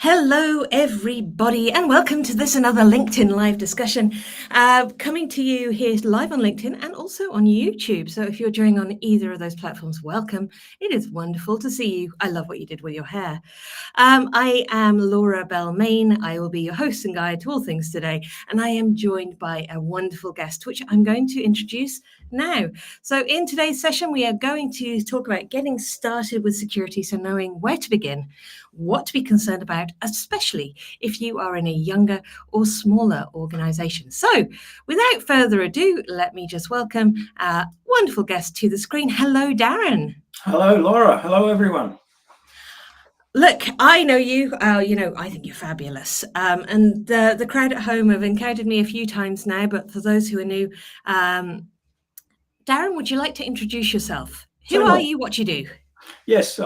Hello, everybody, and welcome to this another LinkedIn live discussion. Coming to you here live on LinkedIn and also on YouTube. So if you're joining on either of those platforms, welcome. It is wonderful to see you. I love what you did with your hair. I am Laura Bell-Main. I will be your host and guide to all things today, and I am joined by a wonderful guest, which I'm going to introduce now. So in today's session, we are going to talk about getting started with security, so knowing where to begin, what to be concerned about, especially if you are in a younger or smaller organization. So without further ado, let me just welcome our wonderful guest to the screen. Hello, Darren. Hello, Laura. Hello, everyone. Look, I know you, I think you're fabulous. And the crowd at home have encountered me a few times now, but for those who are new, Darren, would you like to introduce yourself? Who are you? What do you do? Yes,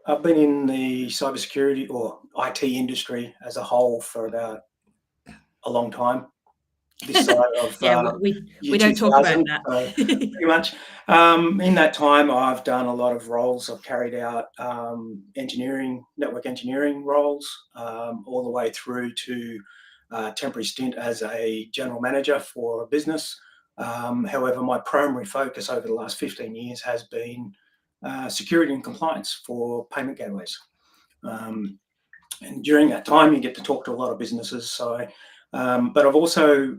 I've been in the cybersecurity or IT industry as a whole for about a long time. This side of yeah, we don't talk about that. Pretty much. In that time, I've done a lot of roles. I've carried out network engineering roles, all the way through to a temporary stint as a general manager for a business. However, my primary focus over the last 15 years has been security and compliance for payment gateways. And during that time, you get to talk to a lot of businesses. So, but I've also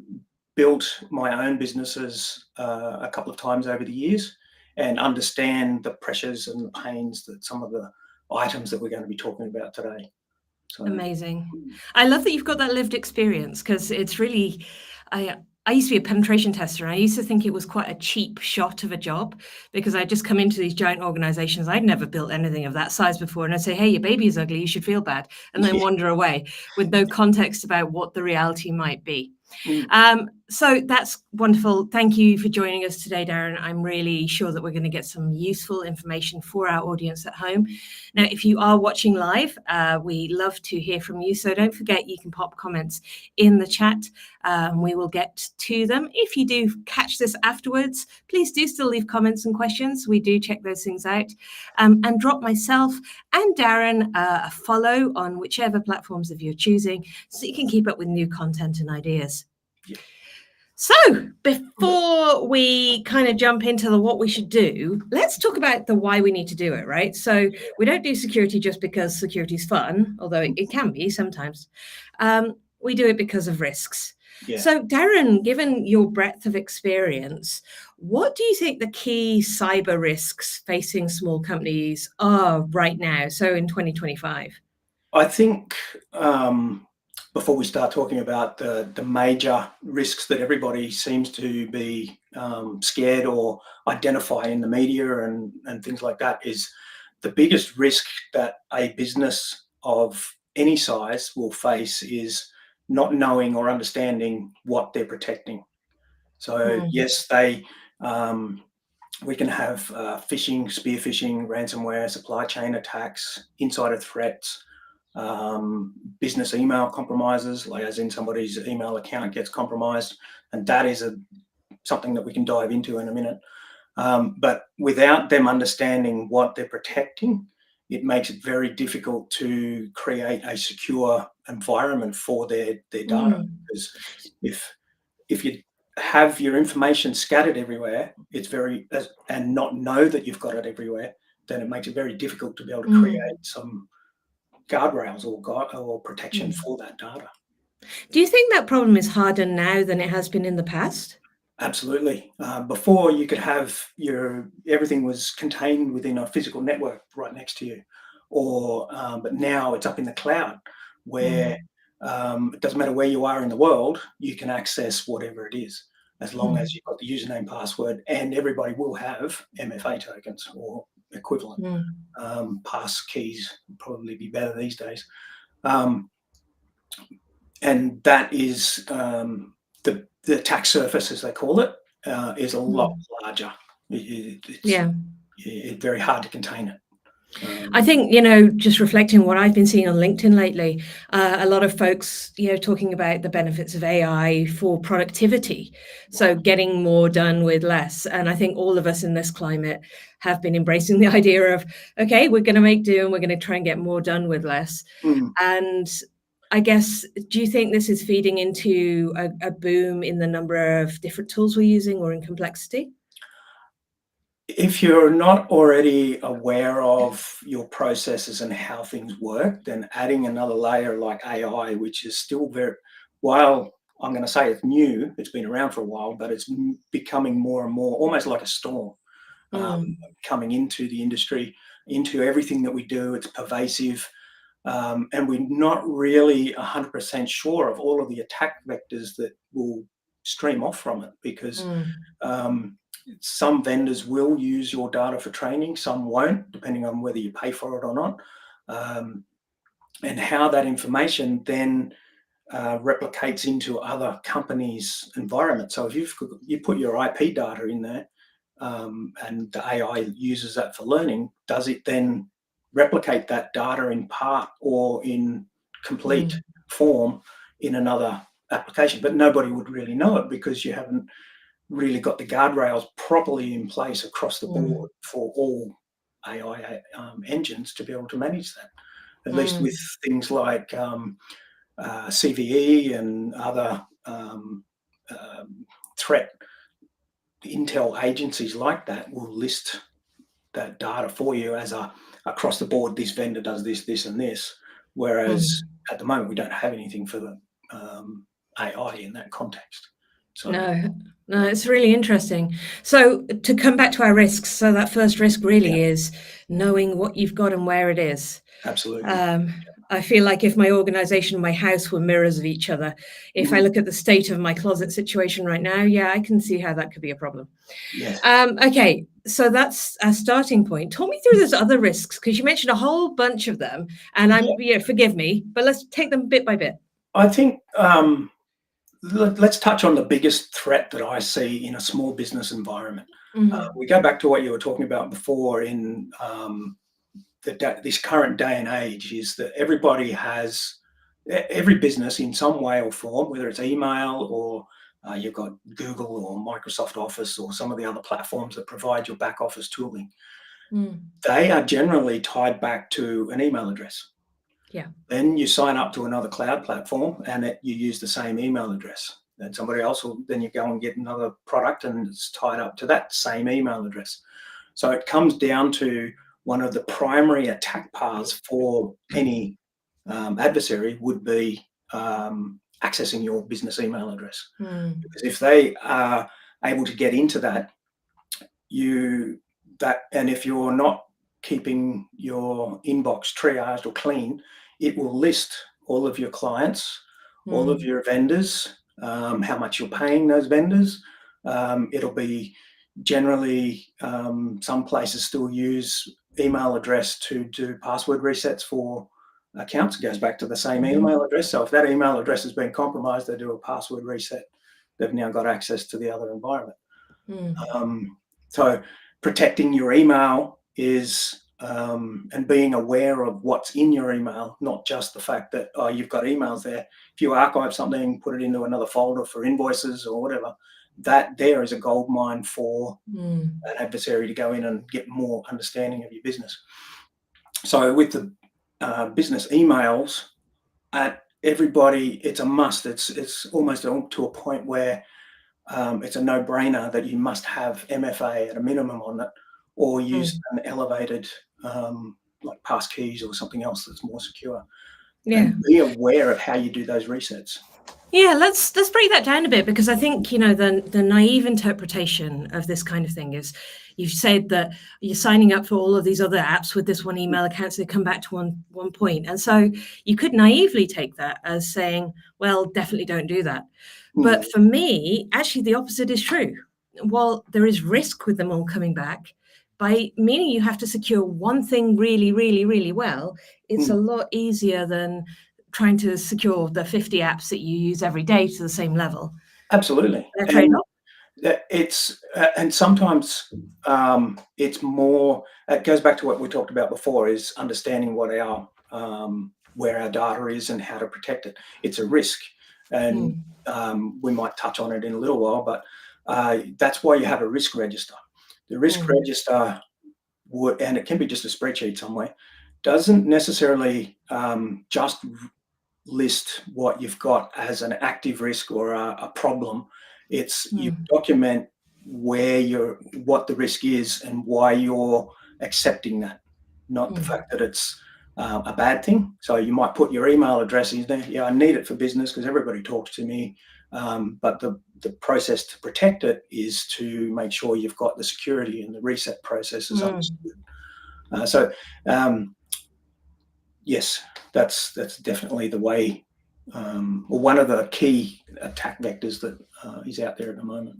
built my own businesses a couple of times over the years and understand the pressures and the pains that some of the items that we're going to be talking about today. So, amazing. I love that you've got that lived experience, because it's really, I used to be a penetration tester, and I used to think it was quite a cheap shot of a job, because I'd just come into these giant organizations. I'd never built anything of that size before. And I'd say, hey, your baby is ugly, you should feel bad, and then wander away with no context about what the reality might be. So that's wonderful. Thank you for joining us today, Darren. I'm really sure that we're going to get some useful information for our audience at home. Now, if you are watching live, we love to hear from you. So don't forget, you can pop comments in the chat. We will get to them. If you do catch this afterwards, please do still leave comments and questions. We do check those things out. And drop myself and Darren a follow on whichever platforms of you're choosing, so you can keep up with new content and ideas. Yeah. So before we kind of jump into the what we should do, let's talk about the why we need to do it, right? So we don't do security just because security is fun, although it can be sometimes. We do it because of risks. Yeah. So Darren, given your breadth of experience, what do you think the key cyber risks facing small companies are right now, so in 2025? I think before we start talking about the major risks that everybody seems to be scared or identify in the media and things like that, is the biggest risk that a business of any size will face is not knowing or understanding what they're protecting. So yes, we can have phishing, spear phishing, ransomware, supply chain attacks, insider threats, business email compromises, like as in somebody's email account gets compromised, and that is something that we can dive into in a minute. But without them understanding what they're protecting, it makes it very difficult to create a secure environment for their data. Because if you have your information scattered everywhere, and not know that you've got it everywhere, then it makes it very difficult to be able to create some guardrails or protection for that data. Do you think that problem is harder now than it has been in the past? Absolutely. Before, you could have everything was contained within a physical network right next to you, but now it's up in the cloud, where it doesn't matter where you are in the world, you can access whatever it is, as long as you've got the username, password, and everybody will have MFA tokens or equivalent. Pass keys would probably be better these days. And that is the attack surface, as they call it, is a lot larger. It's very hard to contain it. I think, just reflecting what I've been seeing on LinkedIn lately, a lot of folks, talking about the benefits of AI for productivity. So getting more done with less. And I think all of us in this climate have been embracing the idea of, okay, we're going to make do and we're going to try and get more done with less. And I guess, do you think this is feeding into a boom in the number of different tools we're using or in complexity? If you're not already aware of your processes and how things work, then adding another layer like AI, which is still while I'm going to say it's new, it's been around for a while, but it's becoming more and more almost like a storm coming into the industry, into everything that we do. It's pervasive. And we're not really 100% sure of all of the attack vectors that will stream off from it, because some vendors will use your data for training, some won't, depending on whether you pay for it or not, and how that information then replicates into other companies' environments. So if you put your IP data in there, and the AI uses that for learning, does it then replicate that data in part or in complete form in another application? But nobody would really know it, because you haven't really got the guardrails properly in place across the board for all AI engines to be able to manage that. At least with things like CVE and other threat intel agencies like that will list that data for you as across the board, this vendor does this, this, and this. Whereas at the moment, we don't have anything for the AI in that context. So No, it's really interesting. So to come back to our risks, so that first risk really is knowing what you've got and where it is. Absolutely. I feel like if my organization and my house were mirrors of each other, if I look at the state of my closet situation right now, I can see how that could be a problem. Yes. Okay, so that's a starting point. Talk me through those other risks, because you mentioned a whole bunch of them, and forgive me, but let's take them bit by bit. I think let's touch on the biggest threat that I see in a small business environment. We go back to what you were talking about before in this current day and age, is that every business in some way or form, whether it's email or you've got Google or Microsoft Office or some of the other platforms that provide your back office tooling, they are generally tied back to an email address. Then you sign up to another cloud platform and you use the same email address. Then somebody else then you go and get another product and it's tied up to that same email address. So it comes down to one of the primary attack paths for any adversary would be accessing your business email address. Because if they are able to get into that, and if you're not keeping your inbox triaged or clean, it will list all of your clients, all of your vendors, how much you're paying those vendors. It'll be generally, some places still use email address to do password resets for accounts. It goes back to the same email address. So if that email address has been compromised, they do a password reset. They've now got access to the other environment. So protecting your email is and being aware of what's in your email, not just the fact that you've got emails there. If you archive something, put it into another folder for invoices or whatever, that there is a gold mine for an adversary to go in and get more understanding of your business. So with the business emails, at everybody, it's a must. It's almost to a point where it's a no-brainer that you must have MFA at a minimum on it, or use an elevated like passkeys or something else that's more secure. And be aware of how you do those resets. Let's break that down a bit, because I think the naive interpretation of this kind of thing is, you've said that you're signing up for all of these other apps with this one email account, so they come back to one point, and so you could naively take that as saying, well, definitely don't do that. But for me, actually, the opposite is true. While there is risk with them all coming back, by meaning you have to secure one thing really, really, really well, it's a lot easier than trying to secure the 50 apps that you use every day to the same level. Absolutely. It's and sometimes it's more. It goes back to what we talked about before: is understanding what our where our data is and how to protect it. It's a risk, and we might touch on it in a little while. But that's why you have a risk register. The risk register would, and it can be just a spreadsheet somewhere, doesn't necessarily just list what you've got as an active risk or a problem. It's you document what the risk is and why you're accepting that, not the fact that it's a bad thing. So you might put your email address in there. Yeah, I need it for business because everybody talks to me. But the process to protect it is to make sure you've got the security and the reset process is understood. Yes, that's definitely the way, or one of the key attack vectors that is out there at the moment.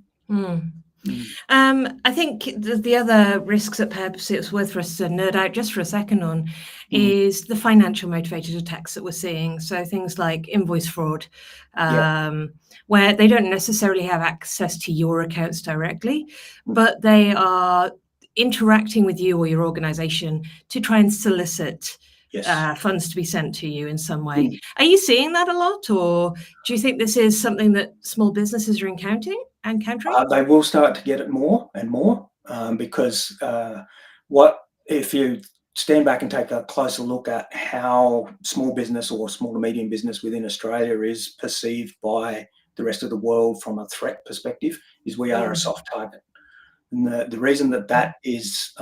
I think the other risks that perhaps it's worth for us to nerd out just for a second on is the financial motivated attacks that we're seeing. So things like invoice fraud, where they don't necessarily have access to your accounts directly, but they are interacting with you or your organization to try and solicit funds to be sent to you in some way. Are you seeing that a lot, or do you think this is something that small businesses are encountering? They will start to get it more and more because if you stand back and take a closer look at how small business or small to medium business within Australia is perceived by the rest of the world from a threat perspective, is we are a soft target. And the reason that is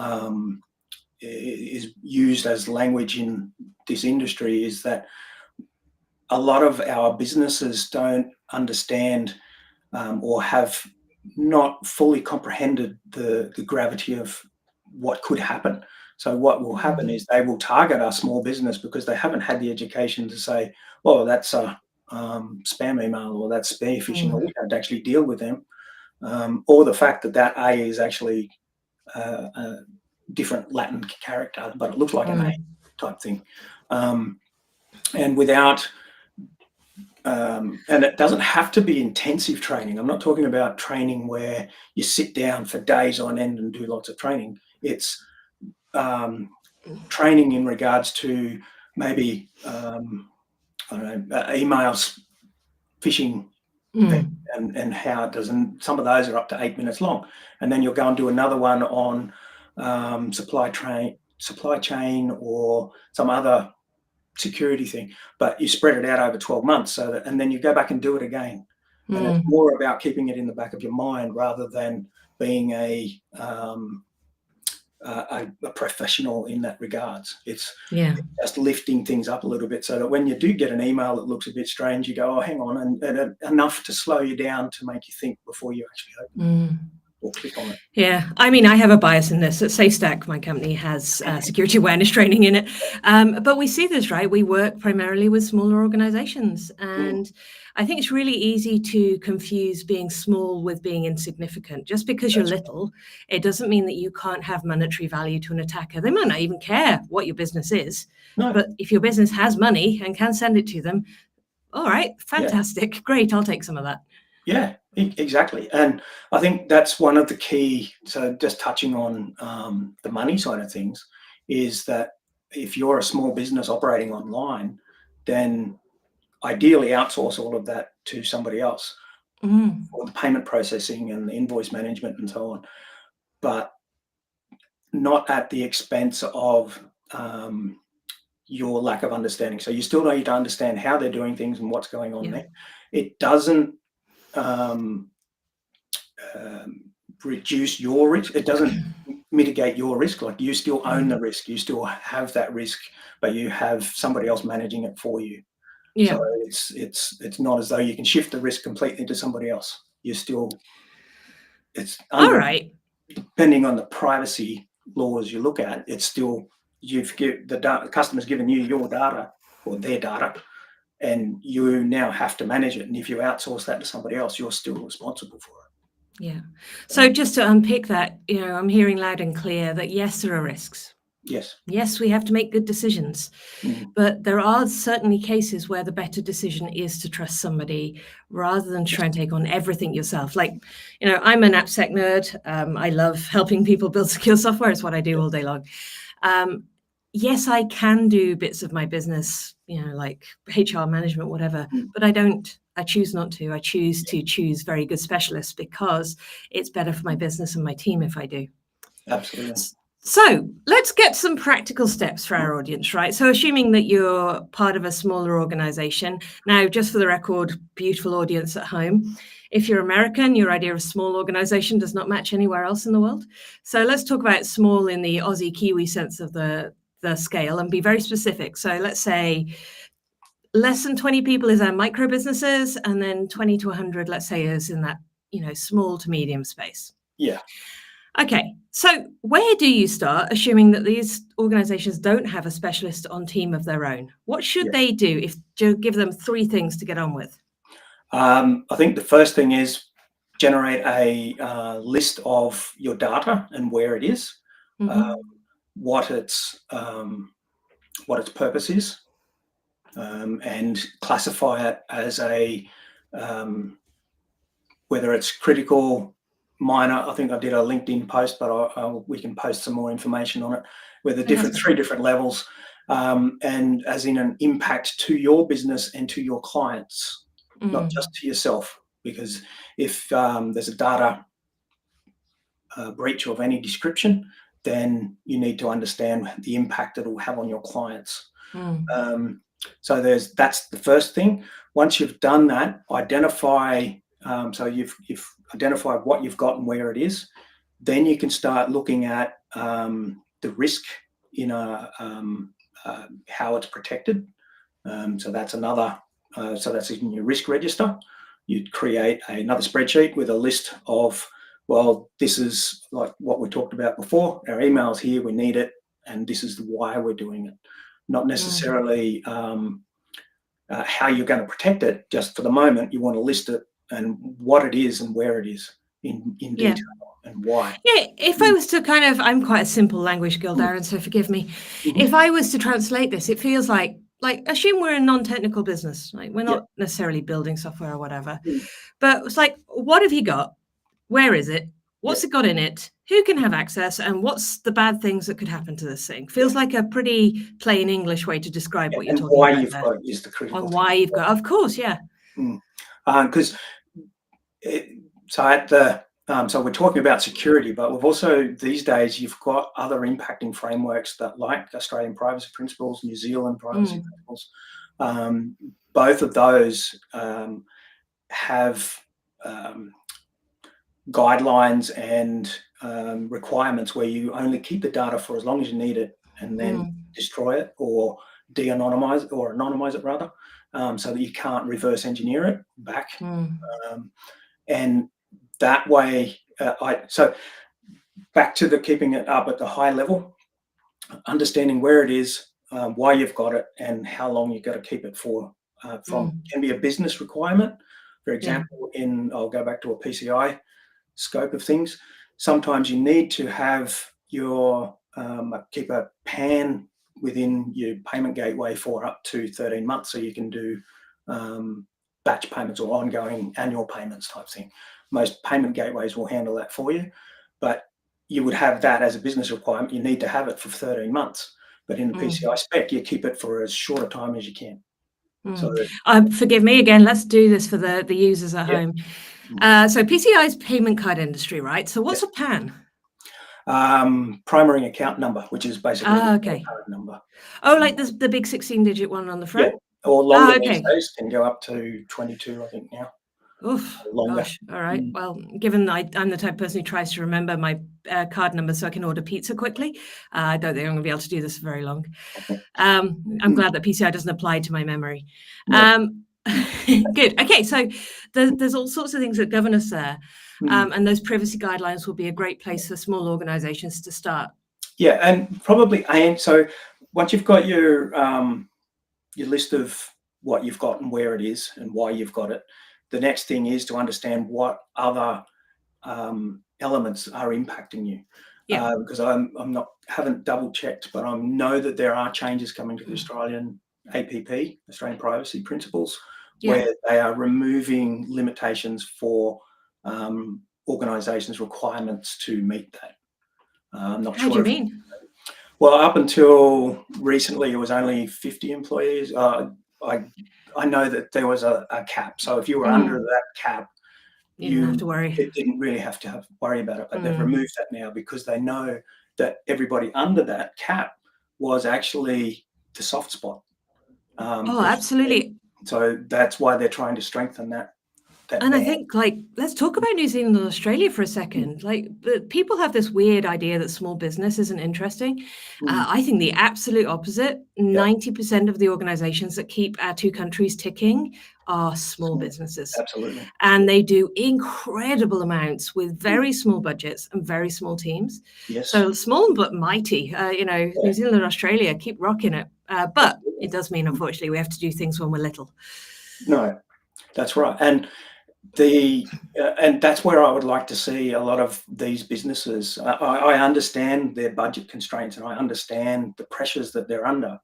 used as language in this industry is that a lot of our businesses don't understand or have not fully comprehended the gravity of what could happen. So what will happen is they will target our small business because they haven't had the education to say, well, that's a spam email or that's spear phishing, or we don't actually deal with them. Or the fact that A is actually a different Latin character, but it looks like an A type thing. And without and it doesn't have to be intensive training. I'm not talking about training where you sit down for days on end and do lots of training. It's training in regards to maybe emails, phishing, and how it does. And some of those are up to 8 minutes long. And then you'll go and do another one on supply chain or some other security thing, but you spread it out over 12 months and then you go back and do it again. And it's more about keeping it in the back of your mind rather than being a professional in that regards. It's just lifting things up a little bit so that when you do get an email that looks a bit strange, you go, oh, hang on, and enough to slow you down to make you think before you actually open it or click on it. Yeah, I mean, I have a bias in this. At SafeStack, my company has security awareness training in it. But we see this, right? We work primarily with smaller organizations. And I think it's really easy to confuse being small with being insignificant. Just because you're little, it doesn't mean that you can't have monetary value to an attacker. They might not even care what your business is. But if your business has money and can send it to them, all right, fantastic. Great, I'll take some of that. Yeah, exactly. And I think that's one of the key, so just touching on the money side of things, is that if you're a small business operating online, then ideally outsource all of that to somebody else for the payment processing and the invoice management and so on, but not at the expense of your lack of understanding. So you still need to understand how they're doing things and what's going on there. It doesn't reduce your risk. It doesn't mitigate your risk. Like, you still own the risk. You still have that risk, but you have somebody else managing it for you. So it's not as though you can shift the risk completely to somebody else. You're still, it's under, all right. Depending on the privacy laws you look at, it's still, the customer's given you your data or their data, and you now have to manage it. And if you outsource that to somebody else, you're still responsible for it. Yeah. So just to unpick that, I'm hearing loud and clear that yes, there are risks. Yes. Yes, we have to make good decisions, but there are certainly cases where the better decision is to trust somebody rather than try and take on everything yourself. Like, I'm an AppSec nerd. I love helping people build secure software. It's what I do all day long. Yes, I can do bits of my business, like HR management, whatever, but I don't. I choose not to. I choose to choose very good specialists because it's better for my business and my team if I do. Absolutely. So let's get some practical steps for our audience, right? So assuming that you're part of a smaller organization, now just for the record, beautiful audience at home, if you're American, your idea of small organization does not match anywhere else in the world. So let's talk about small in the Aussie Kiwi sense of the scale and be very specific. So let's say less than 20 people is our micro businesses, and then 20 to 100, let's say, is in that, small to medium space. Yeah. Okay, so where do you start, assuming that these organizations don't have a specialist on team of their own? What should they do if you give them 3 things to get on with? I think the first thing is generate a list of your data and where it is, what its purpose is, and classify it as whether it's critical, minor. I think I did a LinkedIn post, but we can post some more information on it. With the 3 different levels, and as in an impact to your business and to your clients, not just to yourself. Because if there's a data breach of any description, then you need to understand the impact it will have on your clients. So that's the first thing. Once you've done that, identify. So you've identified what you've got and where it is. Then you can start looking at the risk in how it's protected. So that's another. So that's in your risk register. You'd create another spreadsheet with a list of, well, this is like what we talked about before. Our email's here. We need it, and this is why we're doing it. Not necessarily how you're going to protect it. Just for the moment, you want to list it and what it is and where it is in detail and why. Yeah, if I was to I'm quite a simple language girl, Darren, so forgive me. If I was to translate this, it feels like assume we're a non-technical business, like we're not necessarily building software or whatever, but it's like, what have you got? Where is it? What's it got in it? Who can have access? And what's the bad things that could happen to this thing? Feels like a pretty plain English way to describe what you're talking why about. You've got it is the critical and thing. why you've got, of course, yeah. Because so at the so we're talking about security, but we've also these days you've got other impacting frameworks that, like Australian privacy principles, New Zealand privacy principles. Both of those have guidelines and requirements where you only keep the data for as long as you need it, and then destroy it or de-anonymize or anonymize it rather, so that you can't reverse engineer it back. And that way, so back to the keeping it up at the high level, understanding where it is, why you've got it, and how long you've got to keep it for. Can be a business requirement. For example, I'll go back to a PCI scope of things. Sometimes you need to have your keep a PAN within your payment gateway for up to 13 months, so you can do batch payments or ongoing annual payments type thing. Most payment gateways will handle that for you, but you would have that as a business requirement. You need to have it for 13 months, but in the PCI spec, you keep it for as short a time as you can. So forgive me again, let's do this for the users at home. So PCI is payment card industry, right? So what's a PAN? Primary account number, which is basically the card number. Oh, like the big 16-digit one on the front? Yeah, or longer these days, can go up to 22, I think now. Oof, gosh, all right. Well, given I'm the type of person who tries to remember my card number so I can order pizza quickly, I don't think I'm going to be able to do this for very long. I'm glad that PCI doesn't apply to my memory. Good. Okay, so there's all sorts of things that govern us there, and those privacy guidelines will be a great place for small organizations to start. Yeah, and probably, so once you've got your list of what you've got and where it is and why you've got it, the next thing is to understand what other elements are impacting you. Yeah. because haven't double checked, but I know that there are changes coming to the Australian APP, Australian Privacy Principles, Yeah. where they are removing limitations for organisations' requirements to meet that. I'm not How do sure you if. mean? Well, up until recently, it was only 50 employees. I know that there was a cap. So if you were under that cap, You didn't have to worry. it didn't really have to worry about it. But they've Mm. removed that now because they know that everybody under that cap was actually the soft spot. Oh, absolutely. So that's why they're trying to strengthen that And I band. think, like, let's talk about New Zealand and Australia for a second. Like, people have this weird idea that small business isn't interesting. I think the absolute opposite. 90% of the organizations that keep our two countries ticking are small businesses. Absolutely. And they do incredible amounts with very small budgets and very small teams. Yes. So small but mighty. New Zealand and Australia keep rocking it. But it does mean, unfortunately, we have to do things when we're little. No, that's right. And that's where I would like to see a lot of these businesses. I understand their budget constraints and I understand the pressures that they're under.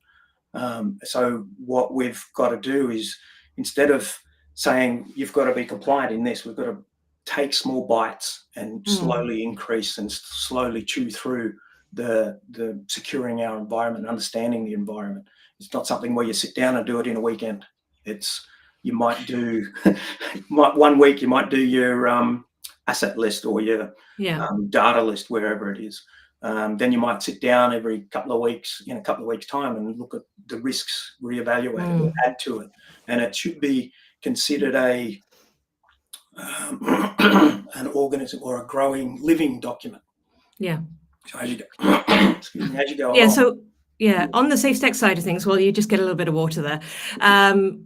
So what we've got to do is, instead of saying you've got to be compliant in this, we've got to take small bites and slowly increase and slowly chew through the securing our environment, understanding the environment. It's not something where you sit down and do it in a weekend. You might do 1 week, you might do your asset list or your data list, wherever it is. Then you might sit down every couple of weeks, in a couple of weeks' time, and look at the risks, reevaluate it, add to it. And it should be considered an organism or a growing, living document. Yeah. So as you go, excuse me, as you go along. So on the SafeStack side of things, well, you just get a little bit of water there.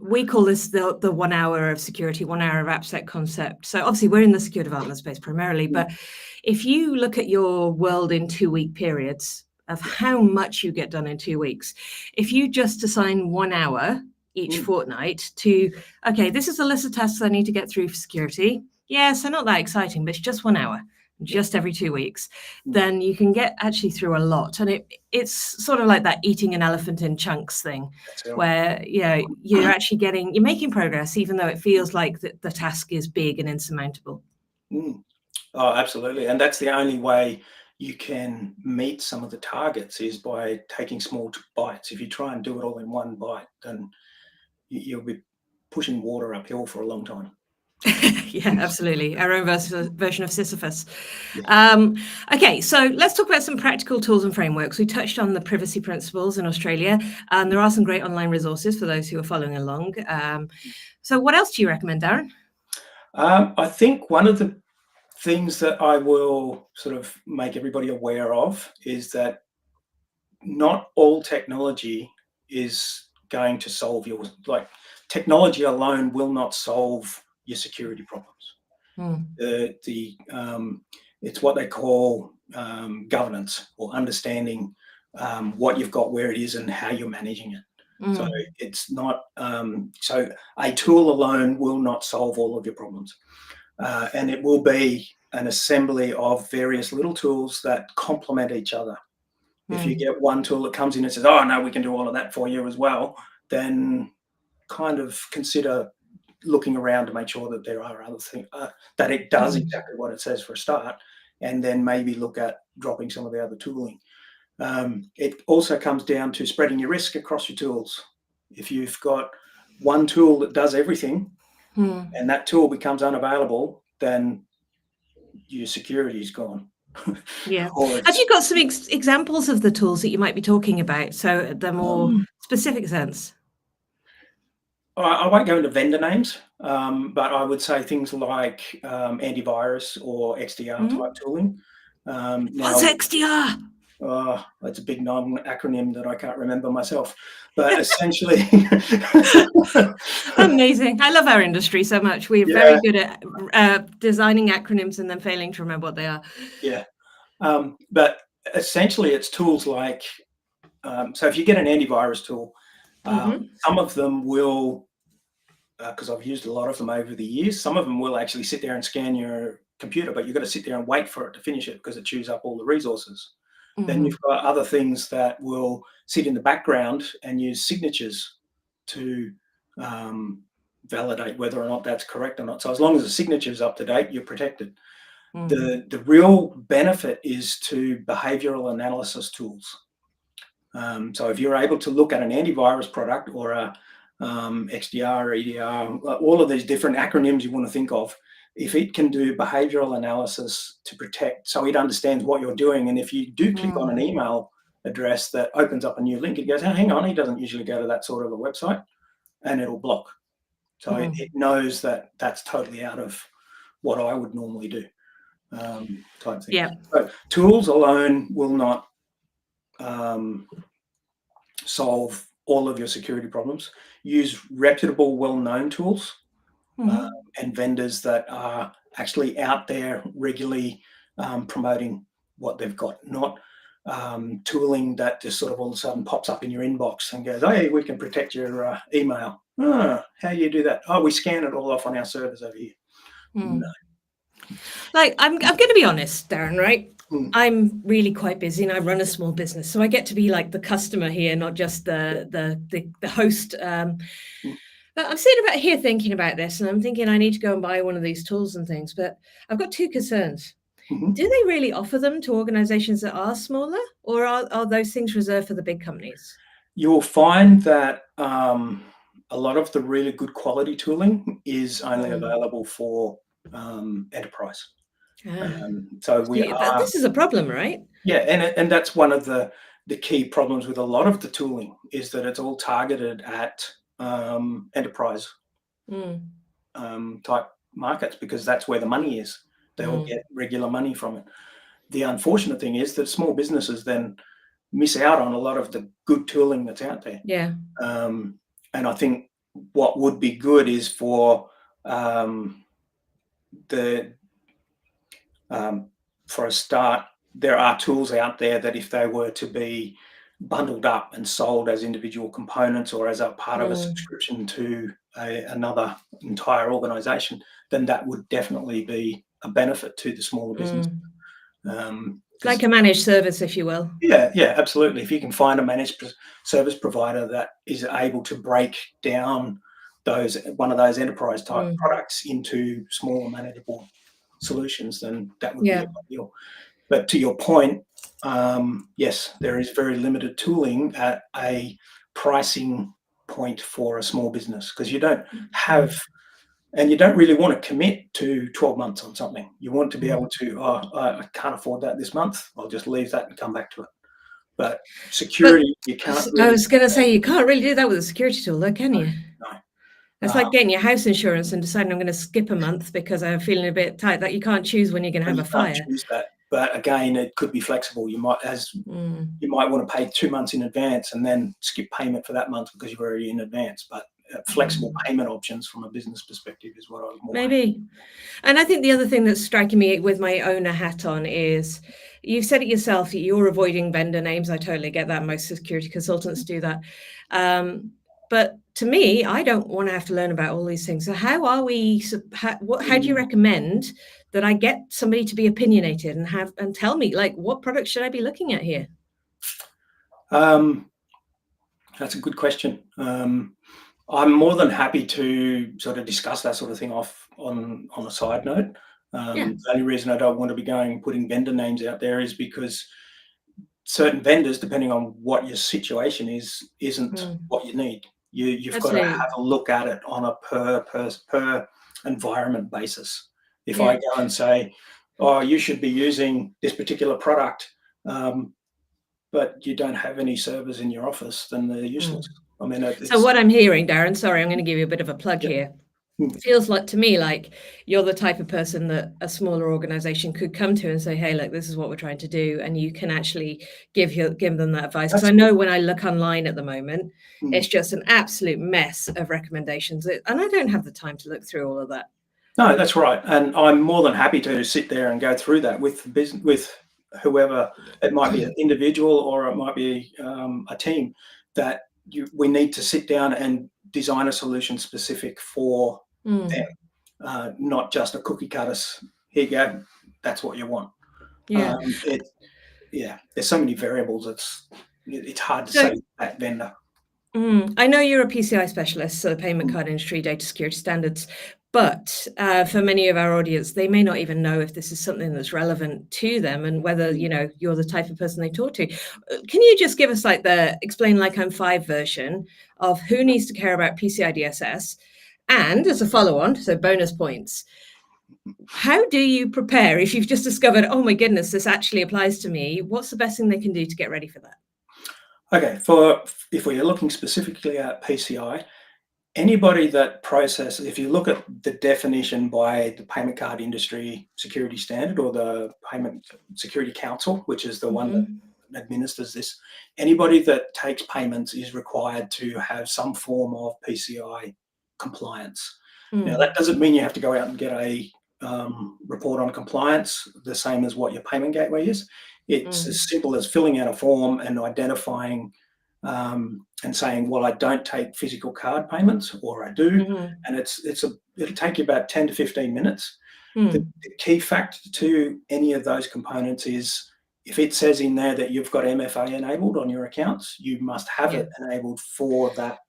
We call this the 1 hour of security, 1 hour of AppSec concept. So obviously we're in the secure development space primarily, but if you look at your world in 2-week periods of how much you get done in 2 weeks, if you just assign 1 hour each fortnight to, okay, this is a list of tasks I need to get through for security. Yeah, so not that exciting, but it's just 1 hour. Just every 2 weeks, then you can get actually through a lot. And it's sort of like that eating an elephant in chunks thing, where you're actually you're making progress, even though it feels like the task is big and insurmountable. Oh, absolutely. And that's the only way you can meet some of the targets, is by taking small bites. If you try and do it all in one bite, then you'll be pushing water uphill for a long time. Yeah, absolutely. Our own version of Sisyphus. Okay, so let's talk about some practical tools and frameworks. We touched on the privacy principles in Australia, and there are some great online resources for those who are following along. So what else do you recommend, Darren? I think one of the things that I will sort of make everybody aware of is that not all technology is going to solve technology alone will not solve your security problems. It's what they call governance, or understanding what you've got, where it is, and how you're managing it. So it's not. So a tool alone will not solve all of your problems, and it will be an assembly of various little tools that complement each other. If you get one tool that comes in and says, "Oh no, we can do all of that for you as well," then kind of consider looking around to make sure that there are other things, that it does exactly what it says for a start, and then maybe look at dropping some of the other tooling. It also comes down to spreading your risk across your tools. If you've got one tool that does everything and that tool becomes unavailable, then your security is gone. Yeah. Have you got some examples of the tools that you might be talking about, so the more specific sense? I won't go into vendor names, but I would say things like antivirus or XDR type tooling. What's XDR? It's a big acronym that I can't remember myself, but essentially. Amazing. I love our industry so much. We're very good at designing acronyms and then failing to remember what they are. Yeah. But essentially it's tools like, so if you get an antivirus tool, some of them will, because I've used a lot of them over the years, some of them will actually sit there and scan your computer, but you've got to sit there and wait for it to finish it because it chews up all the resources. Then Mm-hmm. you've got other things that will sit in the background and use signatures to validate whether or not that's correct or not. So as long as the signature is up to date, you're protected. Mm. The real benefit is to behavioral analysis tools. So if you're able to look at an antivirus product or a XDR or EDR, all of these different acronyms you want to think of, if it can do behavioral analysis to protect, so it understands what you're doing, and if you do click on an email address that opens up a new link, it goes, oh, hang on, he doesn't usually go to that sort of a website, and it'll block. So it knows that that's totally out of what I would normally do, type thing. Yeah. So tools alone will not solve all of your security problems. Use reputable, well-known tools and vendors that are actually out there regularly promoting what they've got, not tooling that just sort of all of a sudden pops up in your inbox and goes, hey, we can protect your email. How do you do that? Oh, we scan it all off on our servers over here. No. Like, I'm going to be honest, Darren, right? Mm. I'm really quite busy and I run a small business. So I get to be like the customer here, not just the host. But I'm sitting about here thinking about this and I'm thinking I need to go and buy one of these tools and things. But I've got two concerns. Mm-hmm. Do they really offer them to organizations that are smaller, or are those things reserved for the big companies? You'll find that a lot of the really good quality tooling is only available for enterprise. So we are. This is a problem, right? Yeah, and that's one of the key problems with a lot of the tooling is that it's all targeted at enterprise type markets because that's where the money is. They all get regular money from it. The unfortunate thing is that small businesses then miss out on a lot of the good tooling that's out there. Yeah. And I think what would be good is for for a start, there are tools out there that if they were to be bundled up and sold as individual components or as a part of a subscription to another entire organization, then that would definitely be a benefit to the smaller business. Like a managed service, if you will. Yeah, absolutely. If you can find a managed service provider that is able to break down one of those enterprise type products into smaller manageable solutions, then that would be ideal. But to your point, yes, there is very limited tooling at a pricing point for a small business because you don't have, and you don't really want to commit to 12 months on something. You want to be able to, I can't afford that this month. I'll just leave that and come back to it. But security, you can't really. I was going to say, you can't really do that with a security tool, though, can you? No. It's like getting your house insurance and deciding I'm going to skip a month because I'm feeling a bit tight. That you can't choose when you're going to have a fire. You can't choose that. But again, it could be flexible. You might want to pay 2 months in advance and then skip payment for that month because you're already in advance. But flexible payment options from a business perspective is what I was more. Maybe. And I think the other thing that's striking me with my owner hat on is you've said it yourself, you're avoiding vendor names. I totally get that. Most security consultants do that. But to me, I don't want to have to learn about all these things. So how do you recommend that I get somebody to be opinionated and tell me, like, what products should I be looking at here? That's a good question. I'm more than happy to sort of discuss that sort of thing off on a side note. The only reason I don't want to be putting vendor names out there is because certain vendors, depending on what your situation is, isn't what you need. You've got to have a look at it on a per environment basis. If I go and say, oh, you should be using this particular product, but you don't have any servers in your office, then they're useless. I mean, so what I'm hearing, Darren, sorry, I'm going to give you a bit of a plug here. It feels like to me like you're the type of person that a smaller organization could come to and say, hey, look, this is what we're trying to do. And you can actually give them that advice. Because I know when I look online at the moment, it's just an absolute mess of recommendations. And I don't have the time to look through all of that. No, that's right. And I'm more than happy to sit there and go through that with whoever. It might be an individual or it might be a team that we need to sit down and design a solution specific for them, not just a cookie cutter. here you go, that's what you want. Yeah. There's so many variables. It's hard to So- say that vendor. I know you're a PCI specialist, so the payment card industry data security standards, but for many of our audience, they may not even know if this is something that's relevant to them and whether, you're the type of person they talk to. Can you just give us explain like I'm 5 version of who needs to care about PCI DSS? And as a follow-on, so bonus points, how do you prepare if you've just discovered, oh my goodness, this actually applies to me? What's the best thing they can do to get ready for that? Okay, if we're looking specifically at PCI, anybody that processes, if you look at the definition by the Payment Card Industry Security Standard or the Payment Security Council, which is the one that administers this, anybody that takes payments is required to have some form of PCI compliance. Now, that doesn't mean you have to go out and get a report on compliance, the same as what your payment gateway is. It's as simple as filling out a form and identifying and saying, well, I don't take physical card payments, or I do, and it'll take you about 10 to 15 minutes. The key factor to any of those components is if it says in there that you've got MFA enabled on your accounts, you must have it enabled for that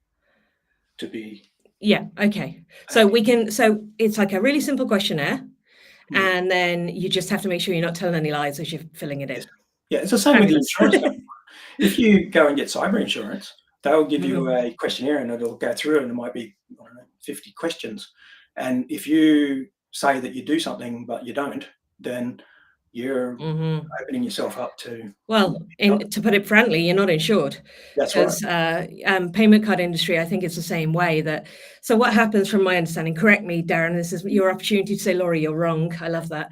to be. Yeah. Okay. So so it's like a really simple questionnaire, and then you just have to make sure you're not telling any lies as you're filling it in. Yeah, it's the same with the insurance company. If you go and get cyber insurance, they'll give you a questionnaire and it'll go through and it might be, 50 questions. And if you say that you do something but you don't, then you're opening yourself up to. Well, to put it frankly, you're not insured. That's right. Because payment card industry, I think it's the same way. So what happens from my understanding, correct me, Darren, this is your opportunity to say, Laurie, you're wrong. I love that.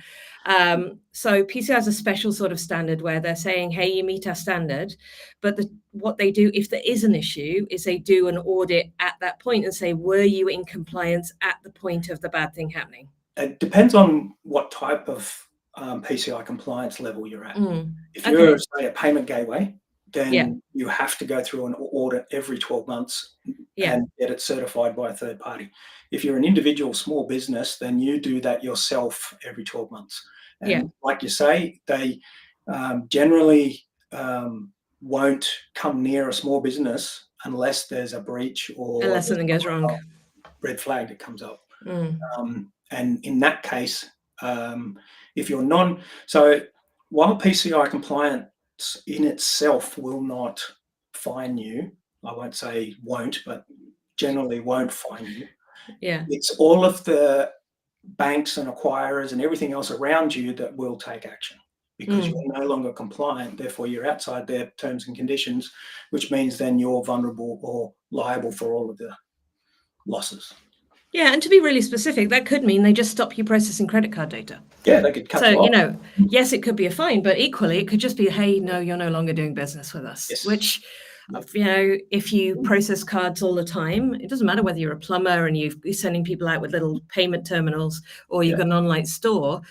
So PCI has a special sort of standard where they're saying, hey, you meet our standard. But what they do, if there is an issue, is they do an audit at that point and say, were you in compliance at the point of the bad thing happening? It depends on what type of PCI compliance level you're at. If you're, say, a payment gateway, then you have to go through an audit every 12 months and get it certified by a third party. If you're an individual small business, then you do that yourself every 12 months. And like you say, they generally won't come near a small business unless there's a breach or unless something goes wrong. Red flag that comes up. And in that case, if you're so while PCI compliance in itself will not fine you, I won't say won't, but generally won't fine you. It's all of the banks and acquirers and everything else around you that will take action because you're no longer compliant. Therefore, you're outside their terms and conditions, which means then you're vulnerable or liable for all of the losses. Yeah, and to be really specific, that could mean they just stop you processing credit card data. Yeah, they could cut you off. Yes, it could be a fine, but equally, it could just be, hey, no, you're no longer doing business with us. Yes. Which, if you process cards all the time, it doesn't matter whether you're a plumber and you're sending people out with little payment terminals or you've got an online store,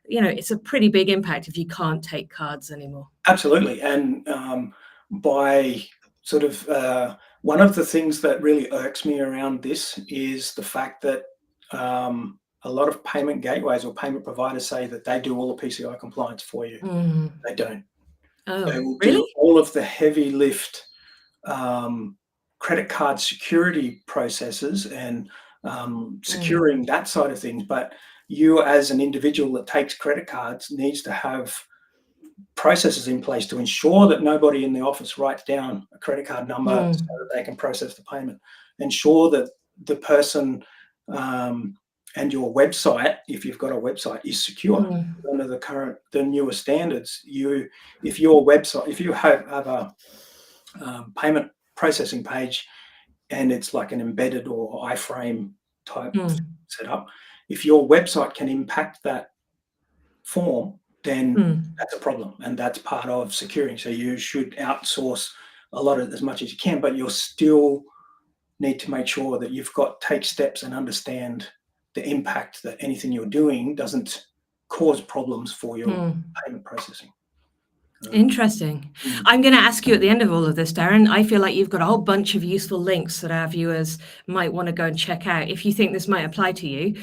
it's a pretty big impact if you can't take cards anymore. Absolutely. And by sort of one of the things that really irks me around this is the fact that a lot of payment gateways or payment providers say that they do all the PCI compliance for you. They don't. They will do all of the heavy lift credit card security processes and securing that side of things. But you as an individual that takes credit cards needs to have processes in place to ensure that nobody in the office writes down a credit card number so that they can process the payment. Ensure that the person and your website, if you've got a website, is secure under the newer standards. If you have a payment processing page and it's like an embedded or iframe type setup, if your website can impact that form, then that's a problem, and that's part of securing. So you should outsource a lot of as much as you can, but you'll still need to make sure that take steps and understand the impact that anything you're doing doesn't cause problems for your payment processing. Interesting. I'm going to ask you at the end of all of this, Darren. I feel like you've got a whole bunch of useful links that our viewers might want to go and check out if you think this might apply to you.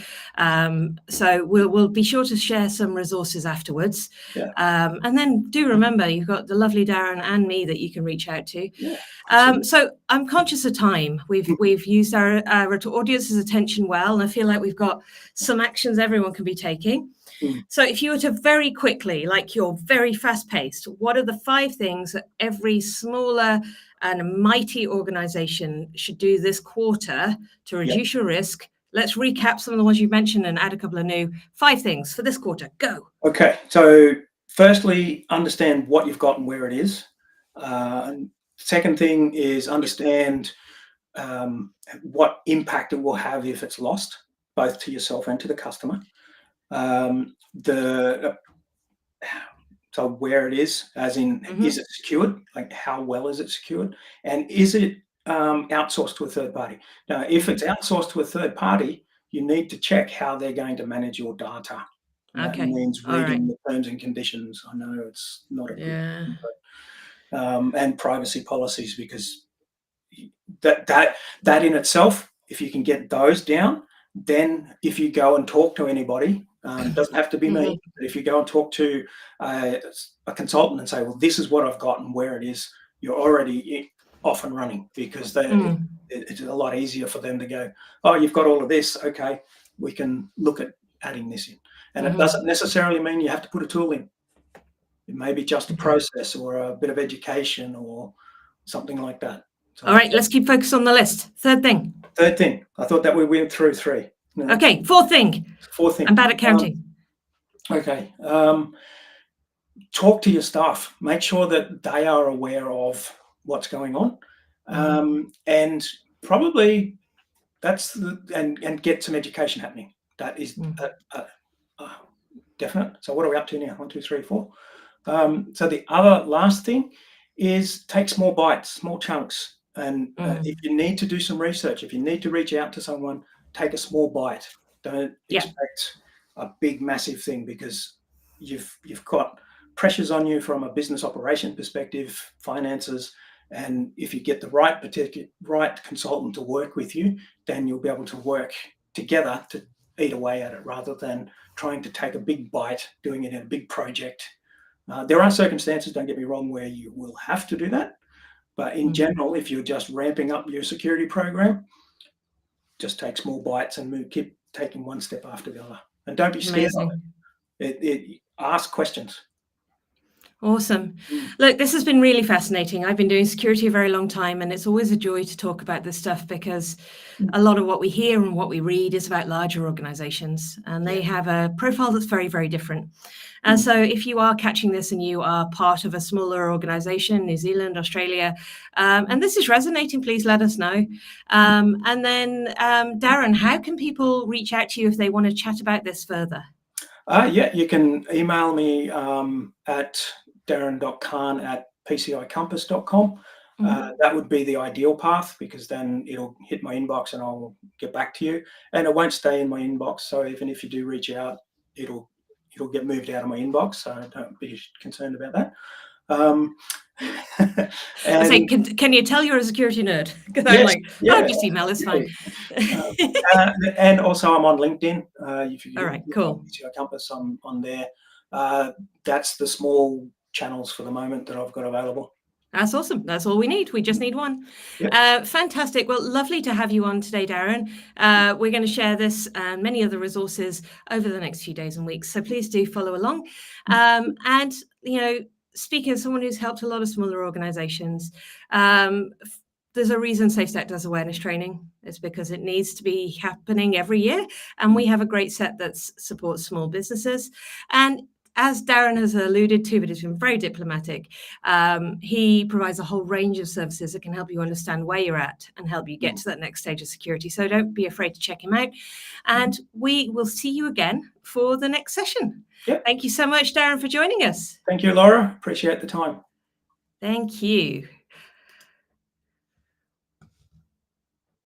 So we'll be sure to share some resources afterwards. Yeah. And then do remember, you've got the lovely Darren and me that you can reach out to. Yeah, so I'm conscious of time. We've used our audience's attention well, and I feel like we've got some actions everyone can be taking. So if you were to very quickly, like you're very fast paced, what are the 5 things that every smaller and mighty organization should do this quarter to reduce your risk? Let's recap some of the ones you mentioned and add a couple of new 5 things for this quarter. Go. Okay. So firstly, understand what you've got and where it is. Second thing is understand what impact it will have if it's lost, both to yourself and to the customer. So where it is, as in, is it secured? Like, how well is it secured? And is it outsourced to a third party? Now, if it's outsourced to a third party, you need to check how they're going to manage your data. And that means reading the terms and conditions. I know it's not a good thing, but, and privacy policies, because that in itself, if you can get those down, then if you go and talk to anybody, it doesn't have to be me, but if you go and talk to a consultant and say, well, this is what I've got and where it is, you're already off and running, because it's a lot easier for them to go, oh, you've got all of this. Okay, we can look at adding this in. And it doesn't necessarily mean you have to put a tool in. It may be just a process or a bit of education or something like that. So, all right, let's keep focused on the list. Third thing. I thought that we went through 3. No. Okay, fourth thing. I'm bad at counting. Okay. Talk to your staff. Make sure that they are aware of what's going on, and probably and get some education happening. That is definite. So what are we up to now? 1, 2, 3, 4. So the other last thing is take small bites, small chunks. And if you need to do some research, if you need to reach out to someone, take a small bite. Don't expect a big, massive thing, because you've got pressures on you from a business operation perspective, finances, and if you get the right consultant to work with you, then you'll be able to work together to eat away at it, rather than trying to take a big bite, doing it in a big project. There are circumstances, don't get me wrong, where you will have to do that. But in general, if you're just ramping up your security program, just take small bites and keep taking one step after the other. And don't be scared of it. Ask questions. Awesome. Look, this has been really fascinating. I've been doing security a very long time, and it's always a joy to talk about this stuff, because a lot of what we hear and what we read is about larger organizations, and they have a profile that's very, very different. And so if you are catching this and you are part of a smaller organization, New Zealand, Australia, and this is resonating, please let us know. And then, Darren, how can people reach out to you if they want to chat about this further? You can email me at darren.kahn@PCICompass.com. That would be the ideal path, because then it'll hit my inbox and I'll get back to you. And it won't stay in my inbox. So even if you do reach out, it'll get moved out of my inbox. So don't be concerned about that. Can you tell you're a security nerd? Because I'm like, just email, it's fine. And also I'm on LinkedIn. All right, cool. PCI Compass, I'm on there. That's the small channels for the moment that I've got available. That's awesome. That's all we need. We just need one. Fantastic. Well, lovely to have you on today, Darren. We're going to share this and many other resources over the next few days and weeks. So please do follow along. And, speaking as someone who's helped a lot of smaller organizations, there's a reason SafeStack does awareness training. It's because it needs to be happening every year. And we have a great set that supports small businesses. And as Darren has alluded to, but he's been very diplomatic, he provides a whole range of services that can help you understand where you're at and help you get to that next stage of security. So don't be afraid to check him out. And we will see you again for the next session. Thank you so much, Darren, for joining us. Thank you, Laura. Appreciate the time. Thank you.